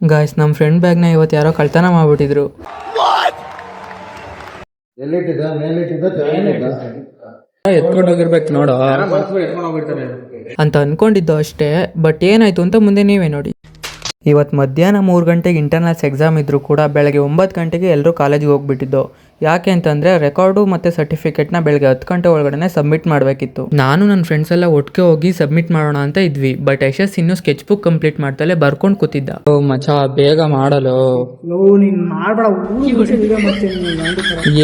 Guys, ನಮ್ಮ friend ಬ್ಯಾಗ್ನ ಇವತ್ತು ಯಾರೋ ಕಳ್ತನ ಮಾಡ್ಬಿಟ್ಟಿದ್ರು. ಎತ್ಕೊಂಡೋಗಿರ್ಬೇಕು ನೋಡೋ ಅಂತ ಅನ್ಕೊಂಡಿದ್ದು ಅಷ್ಟೇ. ಬಟ್ ಏನಾಯ್ತು ಅಂತ ಮುಂದೆ ನೀವೇ ನೋಡಿ. ಇವತ್ತು ಮಧ್ಯಾಹ್ನ 3 ಗಂಟೆಗೆ ಇಂಟರ್ನಲ್ಸ್ ಎಕ್ಸಾಮ್ ಇದ್ದರೂ ಕೂಡ ಬೆಳಗ್ಗೆ 9 ಗಂಟೆಗೆ ಎಲ್ಲರೂ ಕಾಲೇಜಿಗೆ ಹೋಗ್ಬಿಟ್ಟಿದ್ದು. ಯಾಕೆ ಅಂತಂದರೆ ರೆಕಾರ್ಡು ಮತ್ತು ಸರ್ಟಿಫಿಕೇಟ್ನ ಬೆಳಗ್ಗೆ 10 ಗಂಟೆ ಒಳಗಡೆ ಸಬ್ಮಿಟ್ ಮಾಡಬೇಕಿತ್ತು. ನಾನು ನನ್ನ ಫ್ರೆಂಡ್ಸ್ ಎಲ್ಲ ಒಟ್ಟಿಗೆ ಹೋಗಿ ಸಬ್ಮಿಟ್ ಮಾಡೋಣ ಅಂತ ಇದ್ವಿ. ಬಟ್ ಯಶಸ್ ಇನ್ನೂ ಸ್ಕೆಚ್ ಬುಕ್ ಕಂಪ್ಲೀಟ್ ಮಾಡ್ತಲೇ ಬರ್ಕೊಂಡು ಕೂತಿದ್ದ. ಓ ಮಚಾ, ಬೇಗ ಮಾಡಲು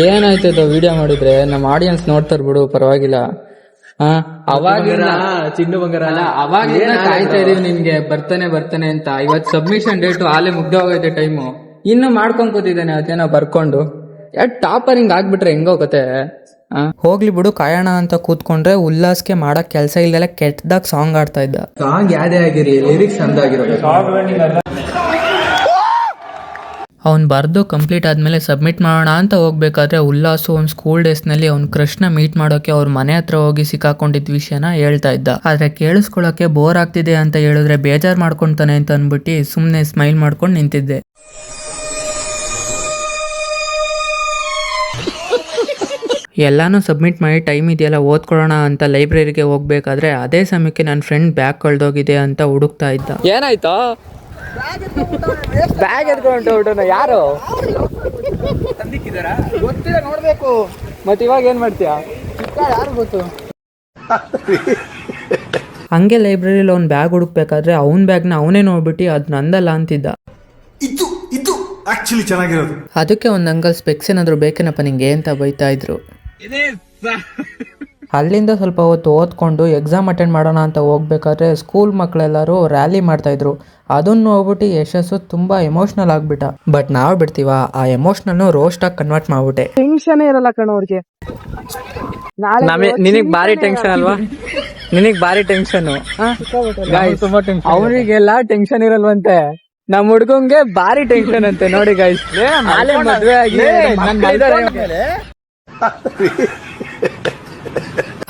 ಏನಾಯ್ತದ ವಿಡಿಯೋ ಮಾಡಿದ್ರೆ ನಮ್ಮ ಆಡಿಯನ್ಸ್ ನೋಡ್ತಾರ ಬಿಡು, ಪರವಾಗಿಲ್ಲ. ಅವಾಗಿಂದ ಚಿನ್ನು ಬಂಗಾರ ಅಲ್ಲ, ಅವಾಗಿಂದ ಕಾಯ್ತಾ ಇದೀವಿ ನಿನ್ಗೆ ಬರ್ತಾನೆ ಅಂತ. ಇವತ್ತು ಸಬ್ಮಿಷನ್ ಡೇಟು ಆಲೇ ಮುಗ್ದೆ ಹೋಗೈತೆ ಟೈಮು. ಇನ್ನು ಮಾಡ್ಕೊಂಡ್ ಕೂತಿದ್ದೇನೆ ಅದೇನೋ ಬರ್ಕೊಂಡು. ಟಾಪರ್ ಹಿಂಗ್ ಆಗ್ಬಿಟ್ರೆ ಹೆಂಗೋಗತ್ತೆ. ಹೋಗ್ಲಿ ಬಿಡು, ಕಾಯೋಣ ಅಂತ ಕೂತ್ಕೊಂಡ್ರೆ ಉಲ್ಲಾಸ್ಗೆ ಮಾಡಕ್ ಕೆಲಸ ಇಲ್ದಲೆ ಕೆಟ್ಟದಾಗ ಸಾಂಗ್ ಆಡ್ತಾ ಇದ್ದ. ಸಾಂಗ್ ಯಾವ್ದೇ ಆಗಿರಿ, ಲಿರಿಕ್ಸ್ ಅಂದಾಗಿರೋದು. ಅವ್ನು ಬರೆದು ಕಂಪ್ಲೀಟ್ ಆದಮೇಲೆ ಸಬ್ಮಿಟ್ ಮಾಡೋಣ ಅಂತ ಹೋಗ್ಬೇಕಾದ್ರೆ ಉಲ್ಲಾಸು ಅವ್ನ ಸ್ಕೂಲ್ ಡೇಸ್ನಲ್ಲಿ ಅವ್ನ ಕ್ರಶ್ನ ಮೀಟ್ ಮಾಡೋಕ್ಕೆ ಅವ್ರ ಮನೆ ಹತ್ರ ಹೋಗಿ ಸಿಕ್ಕಾಕೊಂಡಿದ್ದ ವಿಷಯನ ಹೇಳ್ತಾ ಇದ್ದ. ಆದರೆ ಕೇಳಿಸ್ಕೊಳ್ಳೋಕ್ಕೆ ಬೋರ್ ಆಗ್ತಿದೆ ಅಂತ ಹೇಳಿದ್ರೆ ಬೇಜಾರು ಮಾಡ್ಕೊತಾನೆ ಅಂತ ಅಂದ್ಬಿಟ್ಟು ಸುಮ್ಮನೆ ಸ್ಮೈಲ್ ಮಾಡ್ಕೊಂಡು ನಿಂತಿದ್ದೆ. ಎಲ್ಲಾನು ಸಬ್ಮಿಟ್ ಮಾಡಿ ಟೈಮ್ ಇದೆಯಲ್ಲ ಓದ್ಕೊಳ್ಳೋಣ ಅಂತ ಲೈಬ್ರರಿಗೆ ಹೋಗ್ಬೇಕಾದ್ರೆ ಅದೇ ಸಮಯಕ್ಕೆ ನನ್ನ ಫ್ರೆಂಡ್ ಬ್ಯಾಗ್ ಕಳ್ದೋಗಿದೆ ಅಂತ ಹುಡುಕ್ತಾ ಇದ್ದ. ಏನಾಯ್ತು? ಬ್ಯಾಗ್ ಎತ್ಕೊಂಡು ಯಾರು ಗೊತ್ತಿಲ್ಲ, ನೋಡ್ಬೇಕು. ಮತ್ತೆ ಇವಾಗ ಏನ್ ಮಾಡ್ತೀಯ? ಯಾರು ಗೊತ್ತು. ಹಂಗೆ ಲೈಬ್ರರಿಲಿ ಅವ್ನ ಬ್ಯಾಗ್ ಹುಡುಕ್ಬೇಕಾದ್ರೆ ಅವನ ಬ್ಯಾಗ್ನ ಅವನೇ ನೋಡ್ಬಿಟ್ಟು ಅದ್ ನಂದಲ್ಲ ಅಂತಿದ್ದ. ಅದಕ್ಕೆ ಒಂದ್ ಅಂಕಲ್ ಸ್ಪೆಕ್ಸ್ ಏನಾದ್ರು ಬೇಕೇನಪ್ಪ ನಿಂಗೆ ಅಂತ ಬೈತಾ ಇದ್ರು. ಅಲ್ಲಿಂದ ಸ್ವಲ್ಪ ಹೊತ್ತು ಓದ್ಕೊಂಡು ಎಕ್ಸಾಮ್ ಅಟೆಂಡ್ ಮಾಡೋಣ ಅಂತ ಹೋಗ್ಬೇಕಾದ್ರೆ ಸ್ಕೂಲ್ ಮಕ್ಕಳೆಲ್ಲರೂ ರ್ಯಾಲಿ ಮಾಡ್ತಾ ಇದ್ರು. ಅದನ್ನ ನೋಡ್ಬಿಟ್ಟು ಯಶಸ್ಸು ತುಂಬಾ ಎಮೋಷನಲ್ ಆಗ್ಬಿಟ್ಟ. ಬಟ್ ನಾವ್ ಬಿಡ್ತೀವ, ಆ ಎಮೋಷನಲ್ ರೋಸ್ಟ್ ಆಗಿ ಕನ್ವರ್ಟ್ ಮಾಡ್ಬಿಟ್ಟೆ. ಟೆನ್ಷನ್ ಇರಲ್ಲ ಕಣ ಅವ್ರಿಗೆ. ನಿನಗ್ ಬಾರಿ ಟೆನ್ಷನ್ ಅಲ್ವಾ? ನಿನಗ್ ಬಾರಿ ಟೆನ್ಷನ್. ಅವರಿಗೆಲ್ಲ ಟೆನ್ಷನ್ ಇರಲ್ವಂತೆ, ನಮ್ ಹುಡ್ಗಂಗೆ ಬಾರಿ ಟೆನ್ಷನ್ ಅಂತೆ. ನೋಡಿ ಗೈಸ್, ಮದ್ವೆ ಆಗಿ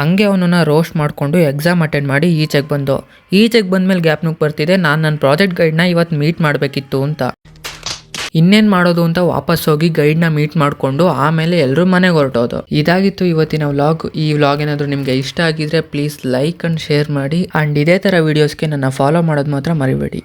ಹಂಗೆ ಅವನನ್ನ ರೋಸ್ಟ್ ಮಾಡಿಕೊಂಡು ಎಕ್ಸಾಮ್ ಅಟೆಂಡ್ ಮಾಡಿ ಈಚೆಗೆ ಬಂದ್ಮೇಲೆ ಗ್ಯಾಪ್ನುಗ್ ಬರ್ತಿದೆ, ನಾನು ನನ್ನ ಪ್ರಾಜೆಕ್ಟ್ ಗೈಡ್ನ ಇವತ್ತು ಮೀಟ್ ಮಾಡಬೇಕಿತ್ತು ಅಂತ. ಇನ್ನೇನು ಮಾಡೋದು ಅಂತ ವಾಪಸ್ ಹೋಗಿ ಗೈಡ್ನ ಮೀಟ್ ಮಾಡಿಕೊಂಡು ಆಮೇಲೆ ಎಲ್ಲರೂ ಮನೆಗೆ ಹೊರಟೋದು. ಇದಾಗಿತ್ತು ಇವತ್ತಿನ ವ್ಲಾಗ್. ಈ ವ್ಲಾಗ್ ಏನಾದರೂ ನಿಮಗೆ ಇಷ್ಟ ಆಗಿದ್ರೆ ಪ್ಲೀಸ್ ಲೈಕ್ ಆ್ಯಂಡ್ ಶೇರ್ ಮಾಡಿ. ಆ್ಯಂಡ್ ಇದೇ ಥರ ವೀಡಿಯೋಸ್ಗೆ ನನ್ನ ಫಾಲೋ ಮಾಡೋದು ಮಾತ್ರ ಮರಿಬೇಡಿ.